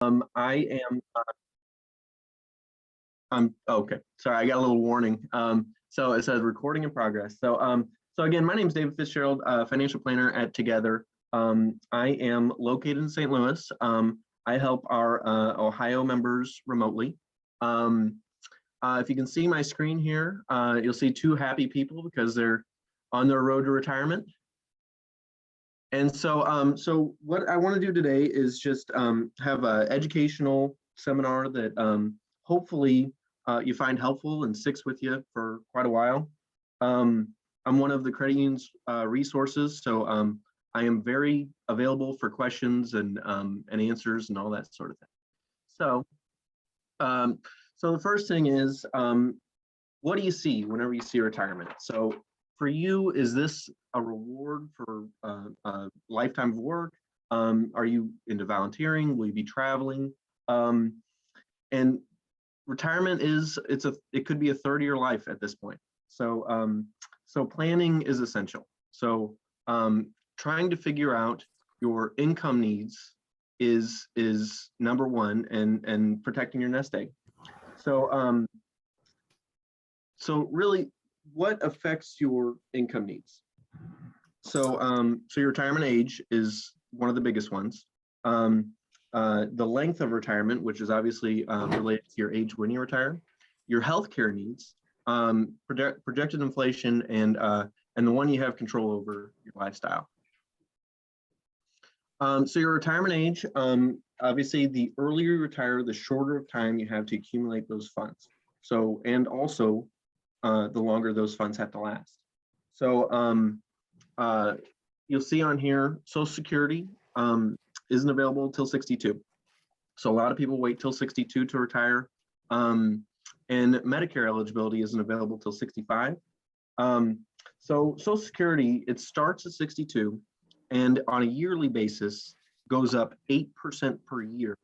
I am, okay, sorry, I got a little warning. So it says recording in progress. So again, my name is David Fitzgerald, financial planner at Together. I am located in St. Louis. I help our Ohio members remotely. If you can see my screen here, you'll see two happy people because they're on their road to retirement. And so what I want to do today is just have an educational seminar that hopefully you find helpful and sticks with you for quite a while. I'm one of the credit union's resources, so I am very available for questions and answers and all that sort of thing. So the first thing is, what do you see whenever you see retirement? So for you, is this a reward for a lifetime of work? Are you into volunteering? Will you be traveling? And retirement it could be a third of your life at this point. So planning is essential. So trying to figure out your income needs is number one, and protecting your nest egg. So really, what affects your income needs? So your retirement age is one of the biggest ones. The length of retirement, which is obviously related to your age when you retire, your healthcare needs, projected inflation, and the one you have control over, your lifestyle. So your retirement age, obviously, the earlier you retire, the shorter of time you have to accumulate those funds. So, and also, the longer those funds have to last. So you'll see on here, Social Security isn't available till 62. So a lot of people wait till 62 to retire. And Medicare eligibility isn't available till 65. So Social Security, it starts at 62 and on a yearly basis goes up 8% per year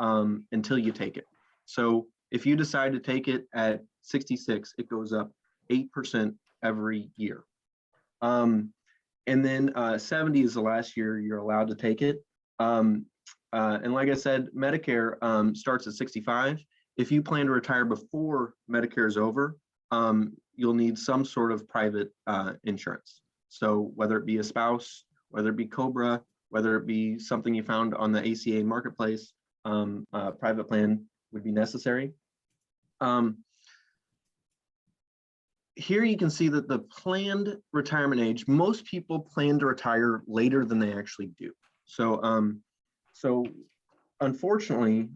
until you take it. So if you decide to take it at 66, it goes up 8% every year. And then 70 is the last year you're allowed to take it. And like I said, Medicare starts at 65. If you plan to retire before Medicare is over, you'll need some sort of private insurance. So whether it be a spouse, whether it be COBRA, whether it be something you found on the ACA marketplace, private plan would be necessary. Here you can see that the planned retirement age, most people plan to retire later than they actually do. So unfortunately,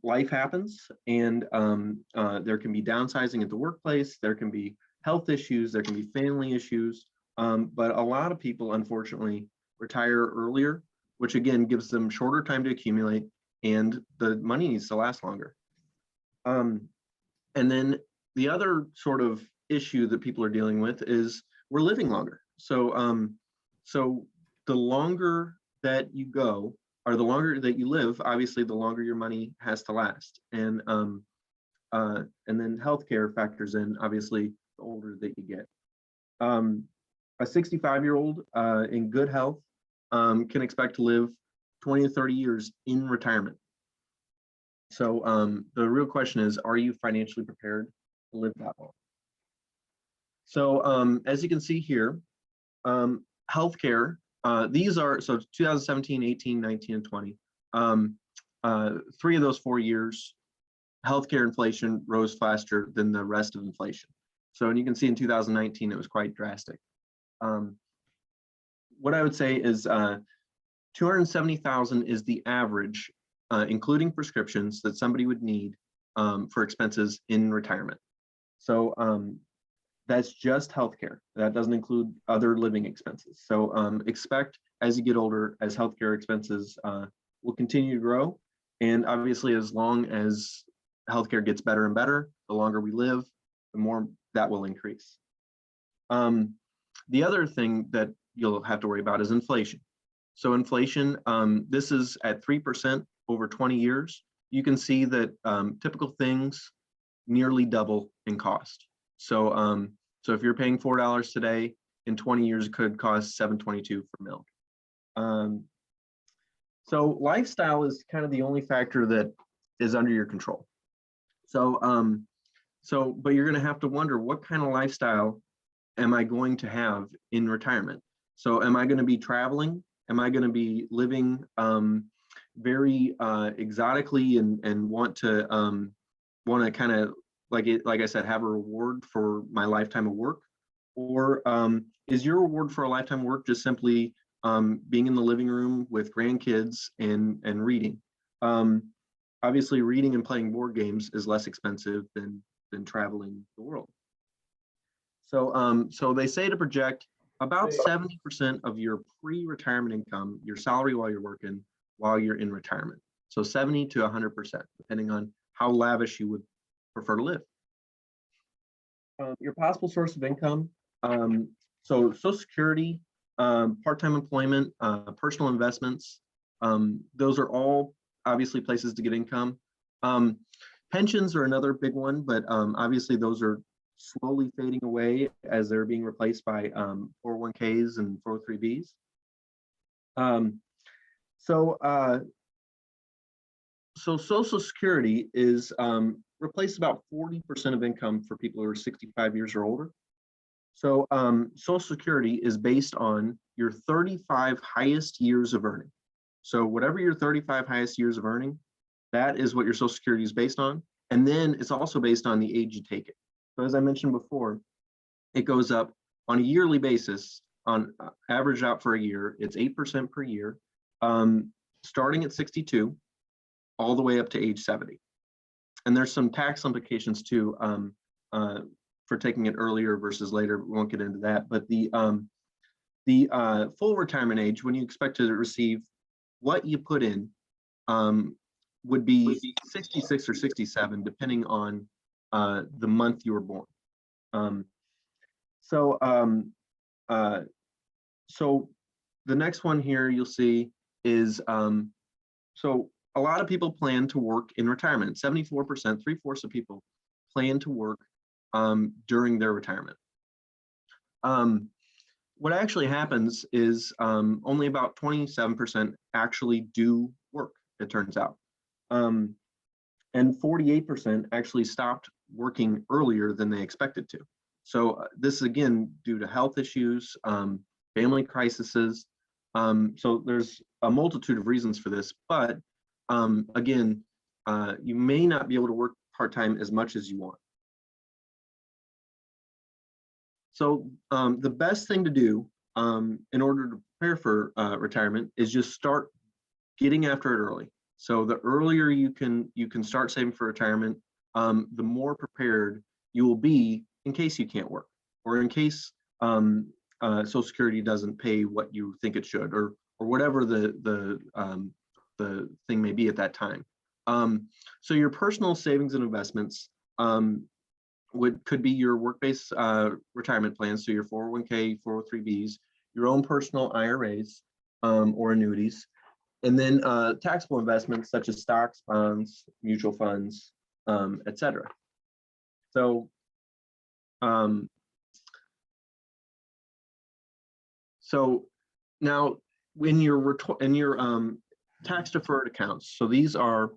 life happens, and there can be downsizing at the workplace, there can be health issues, there can be family issues, but a lot of people, unfortunately, retire earlier, which again gives them shorter time to accumulate, and the money needs to last longer. And then the other sort of issue that people are dealing with is we're living longer. So the longer that you go, or the longer that you live, obviously the longer your money has to last. And then healthcare factors in, obviously, the older that you get. A 65-year-old in good health can expect to live 20 to 30 years in retirement. So the real question is, are you financially prepared to live that long? So as you can see here, healthcare, these are, so 2017, 18, 19, and 20. 3 of those 4 years, healthcare inflation rose faster than the rest of inflation. So, and you can see in 2019, it was quite drastic. What I would say is 270,000 is the average, including prescriptions, that somebody would need for expenses in retirement. So that's just healthcare. That doesn't include other living expenses. So expect, as you get older, as healthcare expenses will continue to grow. And obviously, as long as healthcare gets better and better, the longer we live, the more that will increase. The other thing that you'll have to worry about is inflation. So inflation, this is at 3% over 20 years. You can see that typical things nearly double in cost. So so if you're paying $4 today, in 20 years it could cost $7.22 for milk. So lifestyle is kind of the only factor that is under your control. So, but you're going to have to wonder, what kind of lifestyle am I going to have in retirement? So am I going to be traveling? Am I going to be living very exotically and want to kind of, like I said, have a reward for my lifetime of work? Or is your reward for a lifetime of work just simply being in the living room with grandkids and reading? Obviously, reading and playing board games is less expensive than traveling the world. So, so they say to project about 70% of your pre-retirement income, your salary while you're working, while you're in retirement. So 70 to 100%, depending on how lavish you would prefer to live. Your possible source of income. So Social Security, part-time employment, personal investments. Those are all obviously places to get income. Pensions are another big one, but obviously those are slowly fading away as they're being replaced by 401ks and 403bs. So Social Security is replaced about 40% of income for people who are 65 years or older. So Social Security is based on your 35 highest years of earning. So whatever your 35 highest years of earning, that is what your Social Security is based on. And then it's also based on the age you take it. So as I mentioned before, it goes up on a yearly basis, on average out for a year. It's 8% per year, starting at 62, all the way up to age 70. And there's some tax implications too for taking it earlier versus later. We won't get into that, but the full retirement age, when you expect to receive what you put in, would be 66 or 67, depending on the month you were born. So the next one here you'll see is, so a lot of people plan to work in retirement. 74%, 3/4 of people plan to work during their retirement. What actually happens is only about 27% actually do work, it turns out. And 48% actually stopped working earlier than they expected to. So this is again due to health issues, family crises. So there's a multitude of reasons for this, but again, you may not be able to work part-time as much as you want. So the best thing to do in order to prepare for retirement is just start getting after it early. So the earlier you can start saving for retirement, the more prepared you will be in case you can't work, or in case Social Security doesn't pay what you think it should, or whatever the thing may be at that time. So your personal savings and investments could be your work-based retirement plans, so your 401k, 403bs, your own personal IRAs or annuities, and then taxable investments such as stocks, bonds, mutual funds, etc. So now in your tax-deferred accounts, so these are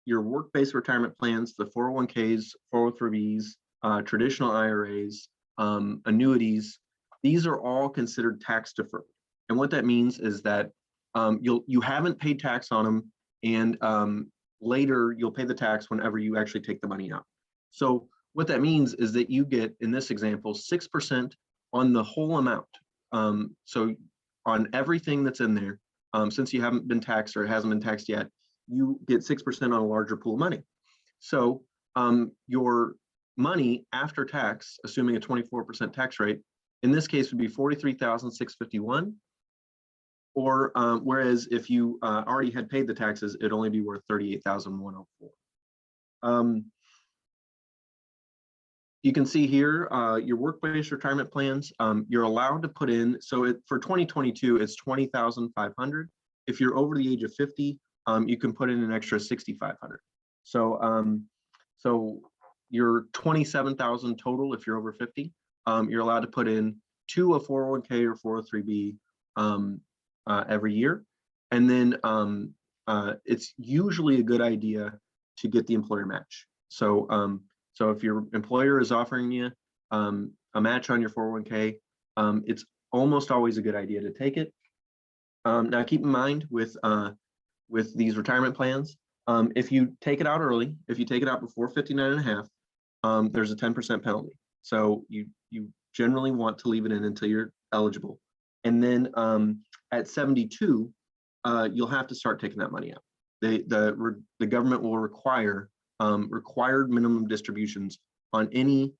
your work-based retirement plans, the 401ks, 403bs, traditional IRAs, annuities. These are all considered tax-deferred. And what that means is that you haven't paid tax on them, and later you'll pay the tax whenever you actually take the money out. So what that means is that you get, in this example, 6% on the whole amount. So on everything that's in there, since you haven't been taxed or it hasn't been taxed yet, you get 6% on a larger pool of money. So your money after tax, assuming a 24% tax rate, in this case would be $43,651. Or whereas if you already had paid the taxes, it'd only be worth $38,104. You can see here your work-based retirement plans. You're allowed to put in, so for 2022, it's $20,500. If you're over the age of 50, you can put in an extra $6,500. So so you're 27,000 total if you're over 50. You're allowed to put in to a 401k or 403b every year, and then it's usually a good idea to get the employer match. So, so if your employer is offering you a match on your 401k, it's almost always a good idea to take it. Now, keep in mind with these retirement plans, if you take it out early, if you take it out before 59 and a half, there's a 10% penalty. So you generally want to leave it in until you're eligible. And then at 72, you'll have to start taking that money out. The government will require required minimum distributions on any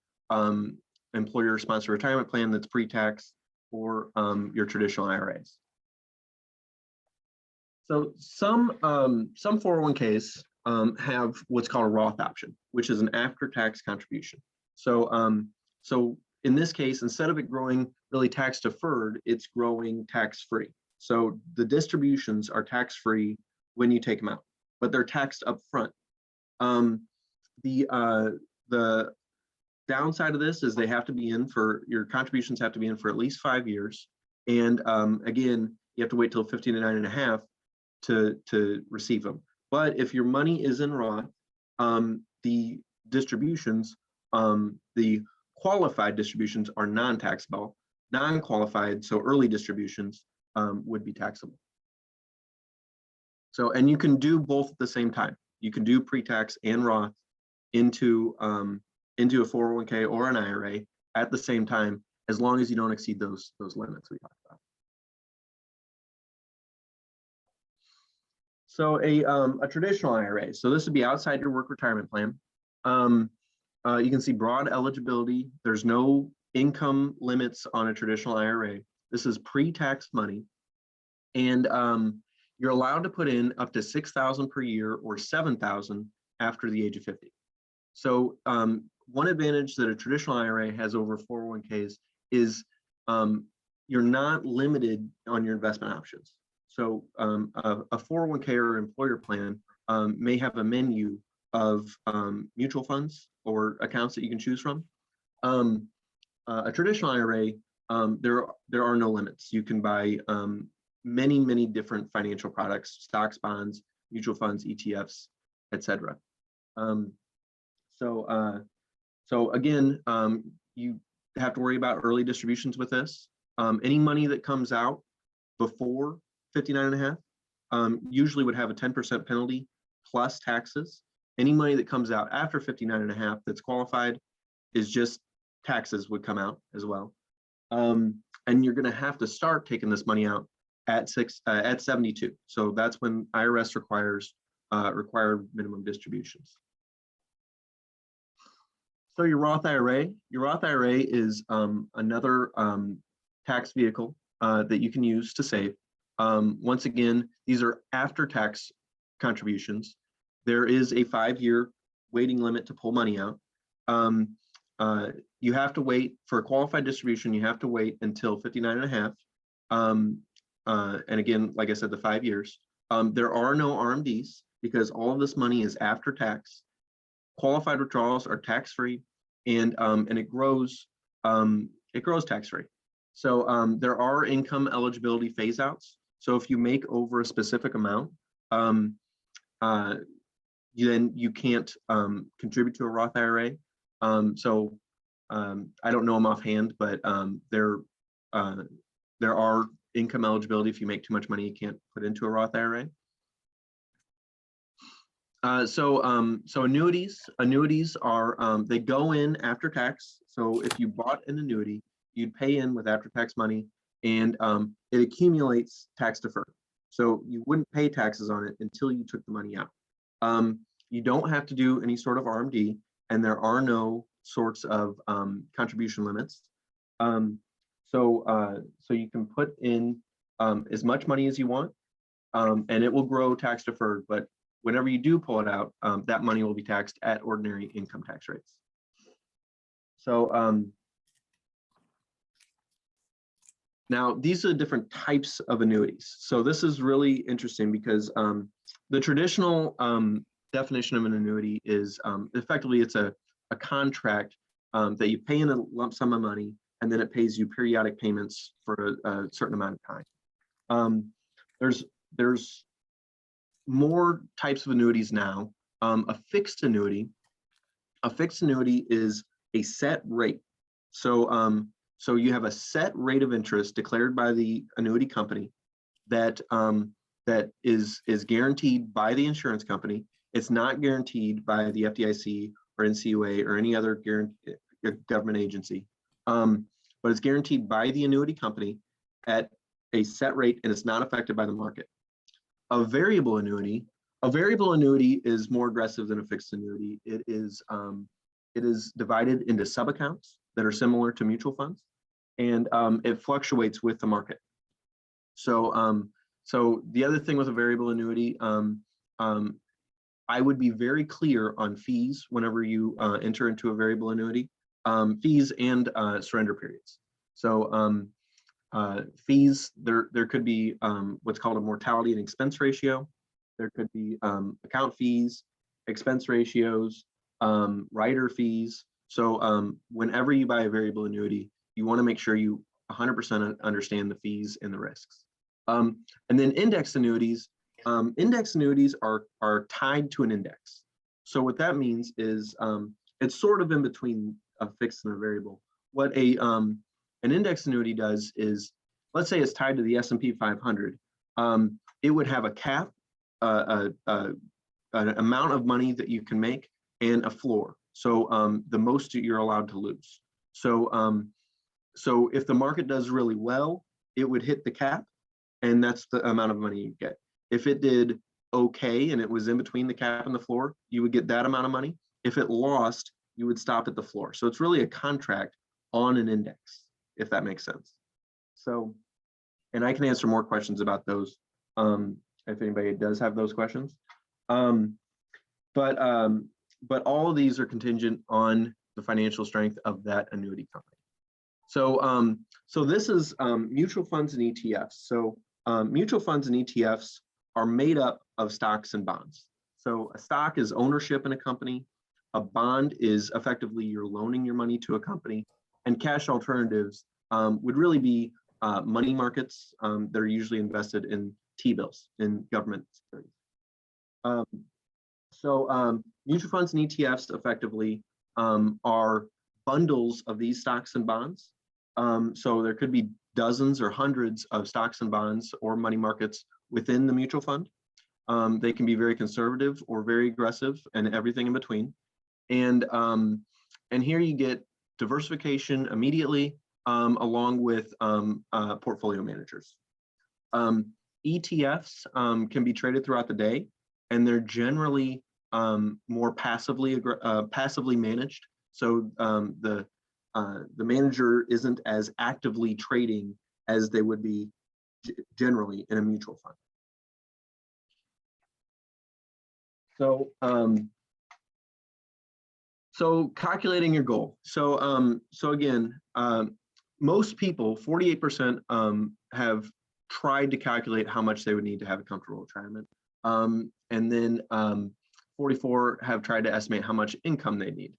employer-sponsored retirement plan that's pre-tax or your traditional IRAs. So some 401ks have what's called a Roth option, which is an after-tax contribution. So so in this case, instead of it growing really tax deferred, it's growing tax-free. So the distributions are tax-free when you take them out, but they're taxed up front. The downside of this is they have to be in for, your contributions have to be in for at least 5 years. And again, you have to wait till 59 and a half to receive them. But if your money is in Roth, the distributions, the qualified distributions are non-taxable. Non-qualified, so early distributions, would be taxable. So, and you can do both at the same time. You can do pre-tax and Roth into a 401k or an IRA at the same time, as long as you don't exceed those limits we talked about. So a traditional IRA. So this would be outside your work retirement plan. You can see broad eligibility. There's no income limits on a traditional IRA. This is pre-tax money, and you're allowed to put in up to $6,000 per year or $7,000 after the age of 50. So one advantage that a traditional IRA has over 401ks is you're not limited on your investment options. So a 401k or employer plan may have a menu of mutual funds or accounts that you can choose from. A traditional IRA, there are no limits. You can buy many different financial products: stocks, bonds, mutual funds, ETFs, etc. So again, you have to worry about early distributions with this. Any money that comes out before 59 and a half usually would have a 10% penalty plus taxes. Any money that comes out after 59 and a half that's qualified is just taxes would come out as well. And you're going to have to start taking this money out at 72. So that's when IRS requires required minimum distributions. So your Roth IRA is another tax vehicle that you can use to save. Once again, these are after-tax contributions. There is a 5-year waiting limit to pull money out. You have to wait for a qualified distribution. You have to wait until 59 and a half. And again, like I said, the 5 years. There are no RMDs because all of this money is after tax. Qualified withdrawals are tax-free, and it grows tax-free. So there are income eligibility phase-outs. So if you make over a specific amount, then you can't contribute to a Roth IRA. So I don't know them offhand, but there are income eligibility. If you make too much money, you can't put into a Roth IRA. So annuities are, they go in after tax. So if you bought an annuity, you'd pay in with after-tax money, and it accumulates tax deferred. So you wouldn't pay taxes on it until you took the money out. You don't have to do any sort of RMD, and there are no sorts of contribution limits. So you can put in as much money as you want, and it will grow tax deferred, but whenever you do pull it out, that money will be taxed at ordinary income tax rates. So now these are the different types of annuities. So this is really interesting because the traditional definition of an annuity is effectively it's a contract that you pay in a lump sum of money, and then it pays you periodic payments for a certain amount of time. There's more types of annuities now. A fixed annuity is a set rate. So, so you have a set rate of interest declared by the annuity company that that is guaranteed by the insurance company. It's not guaranteed by the FDIC or NCUA or any other government agency, but it's guaranteed by the annuity company at a set rate, and it's not affected by the market. A variable annuity is more aggressive than a fixed annuity. It is divided into sub-accounts that are similar to mutual funds, and it fluctuates with the market. So, so the other thing with a variable annuity, I would be very clear on fees whenever you enter into a variable annuity, fees and surrender periods. So fees, there could be what's called a mortality and expense ratio. There could be account fees, expense ratios, rider fees. So whenever you buy a variable annuity, you want to make sure you 100% understand the fees and the risks. And then index annuities are tied to an index. So what that means is it's sort of in between a fixed and a variable. What an index annuity does is, let's say it's tied to the S&P 500. It would have a cap, an amount of money that you can make, and a floor. So the most you're allowed to lose. So so if the market does really well, it would hit the cap, and that's the amount of money you get. If it did okay and it was in between the cap and the floor, you would get that amount of money. If it lost, you would stop at the floor. So it's really a contract on an index, if that makes sense. So, and I can answer more questions about those if anybody does have those questions. But all of these are contingent on the financial strength of that annuity company. So, so this is mutual funds and ETFs. So mutual funds and ETFs are made up of stocks and bonds. So a stock is ownership in a company. A bond is effectively you're loaning your money to a company. And cash alternatives would really be money markets that are usually invested in T-bills, in government securities. So mutual funds and ETFs effectively are bundles of these stocks and bonds. So there could be dozens or hundreds of stocks and bonds or money markets within the mutual fund. They can be very conservative or very aggressive and everything in between. And here you get diversification immediately along with portfolio managers. ETFs can be traded throughout the day, and they're generally more passively managed. So the manager isn't as actively trading as they would be generally in a mutual fund. So so calculating your goal. So so again, most people, 48% have tried to calculate how much they would need to have a comfortable retirement. And then 44 have tried to estimate how much income they need.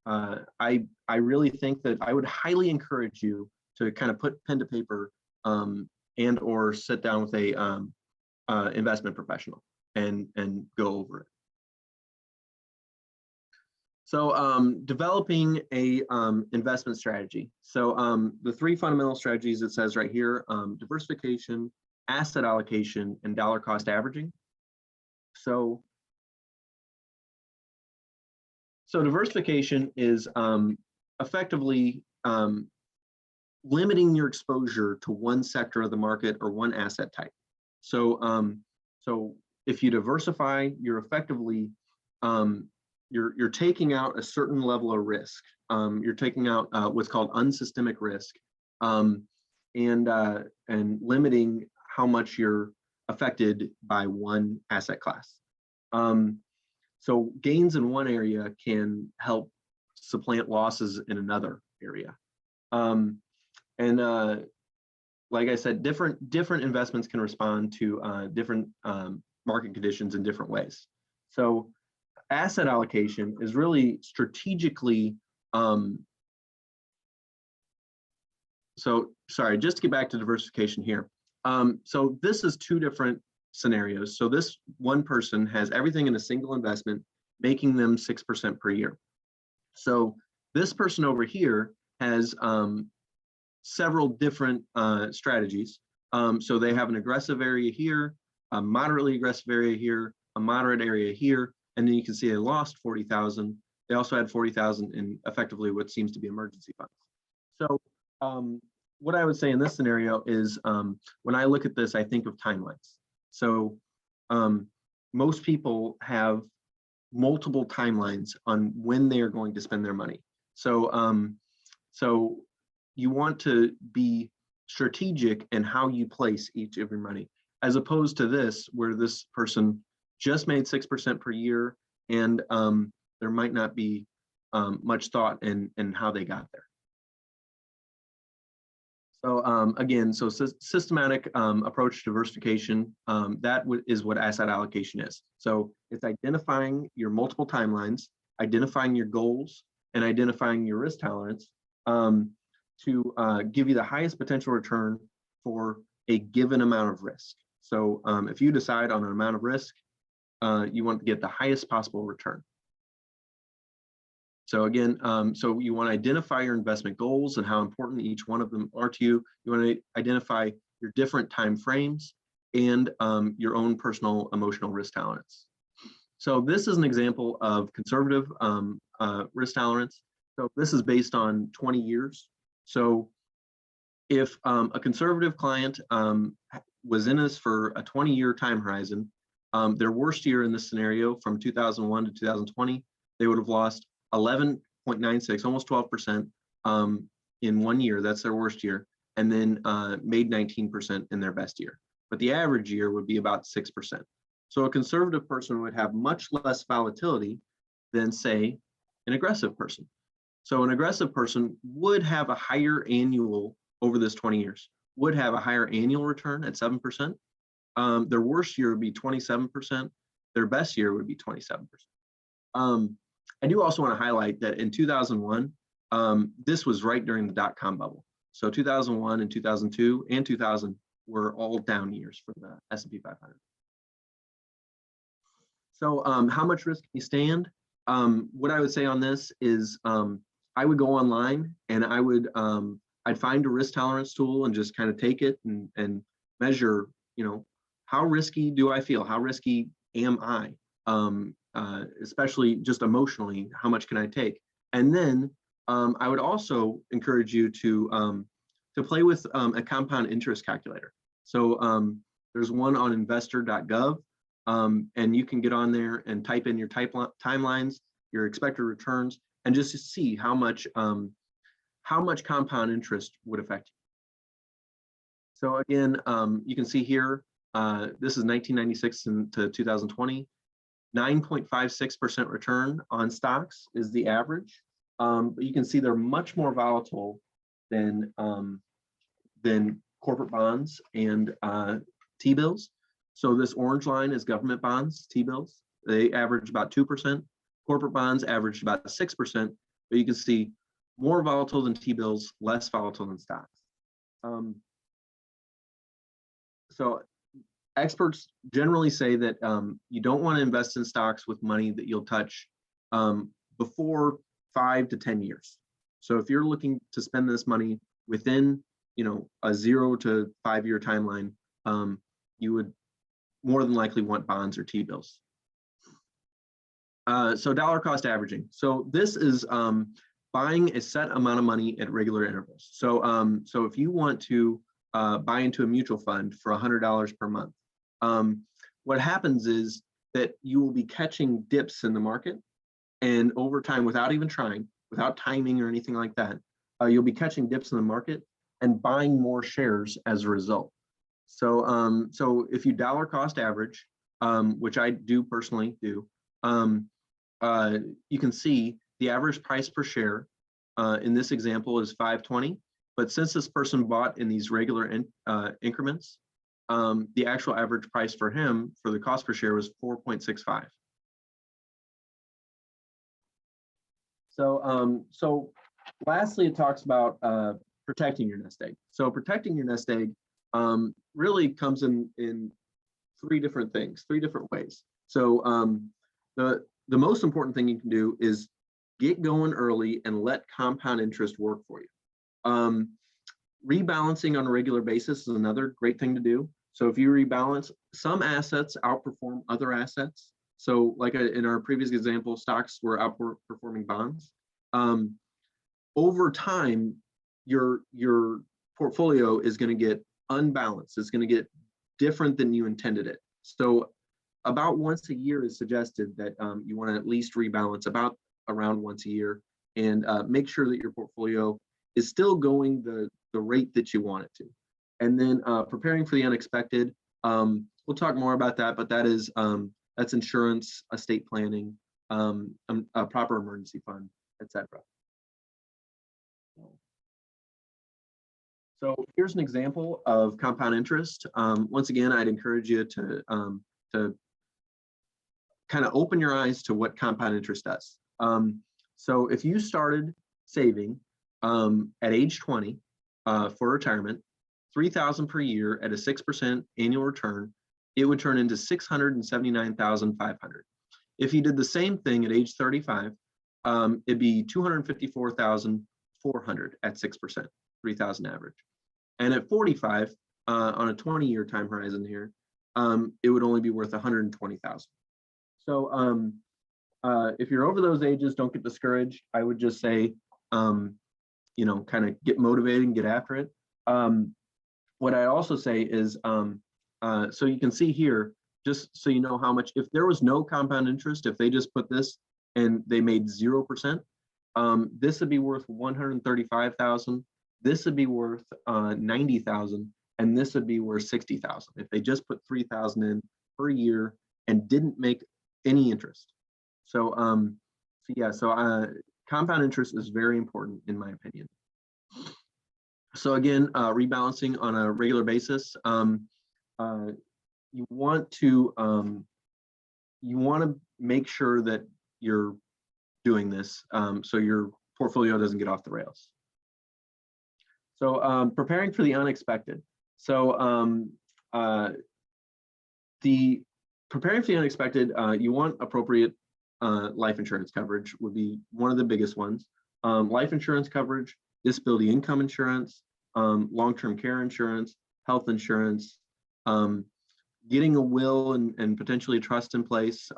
I really think that I would highly encourage you to kind of put pen to paper and or sit down with a investment professional and go over it. So developing a investment strategy. So the three fundamental strategies it says right here, diversification, asset allocation, and dollar cost averaging. So diversification is effectively limiting your exposure to one sector of the market or one asset type. So so if you diversify, you're effectively you're taking out a certain level of risk. You're taking out what's called unsystemic risk, and limiting how much you're affected by one asset class. So gains in one area can help supplant losses in another area. Like I said, different investments can respond to different market conditions in different ways. So asset allocation is really strategically, so sorry, just to get back to diversification here. So this is two different scenarios. So this one person has everything in a single investment, making them 6% per year. So this person over here has several different strategies. So they have an aggressive area here, a moderately aggressive area here, a moderate area here, and then you can see they lost 40,000. They also had 40,000 in effectively what seems to be emergency funds. So what I would say in this scenario is when I look at this, I think of timelines. So most people have multiple timelines on when they are going to spend their money. So so you want to be strategic in how you place each of your money, as opposed to this, where this person just made 6% per year, and there might not be much thought in how they got there. So again, so systematic approach to diversification, that is what asset allocation is. So it's identifying your multiple timelines, identifying your goals, and identifying your risk tolerance to give you the highest potential return for a given amount of risk. So if you decide on an amount of risk, you want to get the highest possible return. So again, so you want to identify your investment goals and how important each one of them are to you. You want to identify your different time frames and your own personal emotional risk tolerance. So this is an example of conservative risk tolerance. So this is based on 20 years. So if a conservative client was in this for a 20-year time horizon, their worst year in this scenario from 2001 to 2020, they would have lost 11.96, almost 12% in 1 year. That's their worst year, and then made 19% in their best year. But the average year would be about 6%. So a conservative person would have much less volatility than, say, an aggressive person. So an aggressive person would have a higher annual over this 20 years, would have a higher annual return at 7%. Their worst year would be 27%. Their best year would be 27%. I do also want to highlight that in 2001, this was right during the dot-com bubble. So 2001 and 2002 and 2000 were all down years for the S&P 500. So how much risk can you stand? What I would say on this is I would go online and I'd find a risk tolerance tool and just kind of take it and measure, how risky do I feel? How risky am I? Especially just emotionally, how much can I take? And then I would also encourage you to play with a compound interest calculator. So there's one on investor.gov, and you can get on there and type in your timelines, your expected returns, and just to see how much compound interest would affect you. So again, you can see here, this is 1996 to 2020. 9.56% return on stocks is the average, but you can see they're much more volatile than corporate bonds and T-bills. So this orange line is government bonds, T-bills. They average about 2%. Corporate bonds average about 6%, but you can see more volatile than T-bills, less volatile than stocks. So experts generally say that you don't want to invest in stocks with money that you'll touch before 5 to 10 years. So if you're looking to spend this money within, a 0 to 5 year timeline, you would more than likely want bonds or T-bills. So dollar cost averaging. So this is buying a set amount of money at regular intervals. So so if you want to buy into a mutual fund for $100 per month, what happens is that you will be catching dips in the market, and over time, without even trying, without timing or anything like that, you'll be catching dips in the market and buying more shares as a result. So so if you dollar cost average, which I do personally do, you can see the average price per share in this example is $5.20, but since this person bought in these regular increments, the actual average price for him for the cost per share was 4.65. So so lastly, it talks about protecting your nest egg. So protecting your nest egg really comes in three different things, three different ways. So the most important thing you can do is get going early and let compound interest work for you. Rebalancing on a regular basis is another great thing to do. So if you rebalance, some assets outperform other assets. So like in our previous example, stocks were outperforming bonds. Over time, your portfolio is going to get unbalanced. It's going to get different than you intended it. So about once a year is suggested that you want to at least rebalance about around once a year, and make sure that your portfolio is still going the rate that you want it to. And then preparing for the unexpected, we'll talk more about that, but that is that's insurance, estate planning, a proper emergency fund, etc. So here's an example of compound interest. Once again, I'd encourage you to kind of open your eyes to what compound interest does. So if you started saving at age 20 for retirement, $3,000 per year at a 6% annual return, it would turn into $679,500. If you did the same thing at age 35, it'd be $254,400 at 6%, 3,000 average. And at 45, on a 20-year time horizon here, it would only be worth $120,000. So if you're over those ages, don't get discouraged. I would just say, kind of get motivated and get after it. What I also say is, so you can see here, just so you know how much, if there was no compound interest, if they just put this and they made 0%, this would be worth $135,000. This would be worth $90,000, and this would be worth $60,000 if they just put $3,000 in per year and didn't make any interest. So, compound interest is very important in my opinion. So again, rebalancing on a regular basis. You want to make sure that you're doing this so your portfolio doesn't get off the rails. So preparing for the unexpected. So preparing for the unexpected, you want appropriate life insurance coverage would be one of the biggest ones. Life insurance coverage, disability income insurance, long-term care insurance, health insurance, getting a will and potentially a trust in place,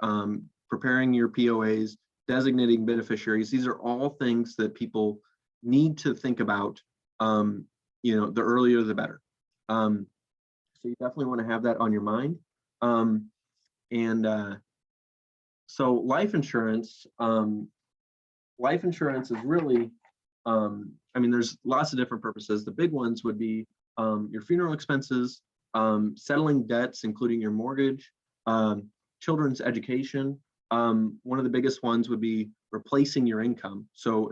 preparing your POAs, designating beneficiaries. These are all things that people need to think about. The earlier the better. So you definitely want to have that on your mind. So life insurance is really, there's lots of different purposes. The big ones would be your funeral expenses, settling debts, including your mortgage, children's education. One of the biggest ones would be replacing your income. So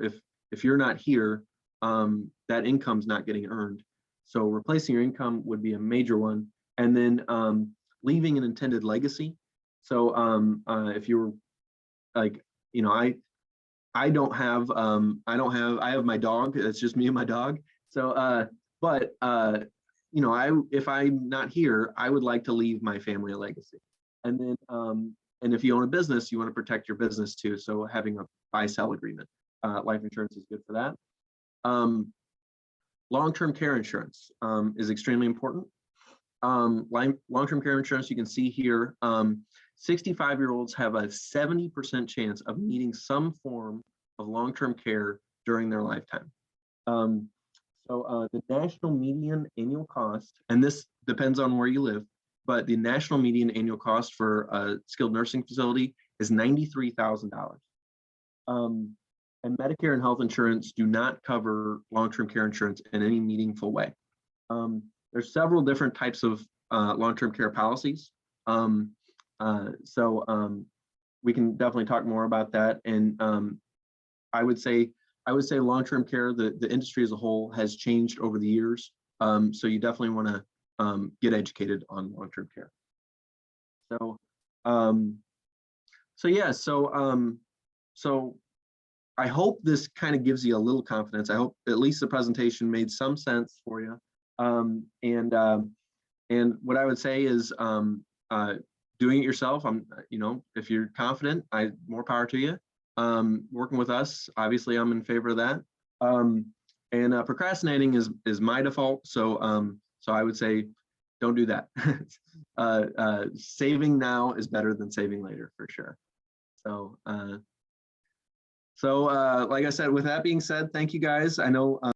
if you're not here, that income's not getting earned. So replacing your income would be a major one. And then leaving an intended legacy. So if you were like, I have my dog. It's just me and my dog. So, if I'm not here, I would like to leave my family a legacy. And then, and if you own a business, you want to protect your business too. So having a buy-sell agreement, life insurance is good for that. Long-term care insurance is extremely important. Long-term care insurance, you can see here, 65-year-olds have a 70% chance of needing some form of long-term care during their lifetime. So the national median annual cost, and this depends on where you live, but the national median annual cost for a skilled nursing facility is $93,000. And Medicare and health insurance do not cover long-term care insurance in any meaningful way. There's several different types of long-term care policies. We can definitely talk more about that. And I would say long-term care, the industry as a whole has changed over the years. So you definitely want to get educated on long-term care. So I hope this kind of gives you a little confidence. I hope at least the presentation made some sense for you. And what I would say is doing it yourself, if you're confident, more power to you. Working with us, obviously, I'm in favor of that. And procrastinating is my default. So I would say, don't do that. Saving now is better than saving later for sure. So like I said, with that being said, thank you guys. I know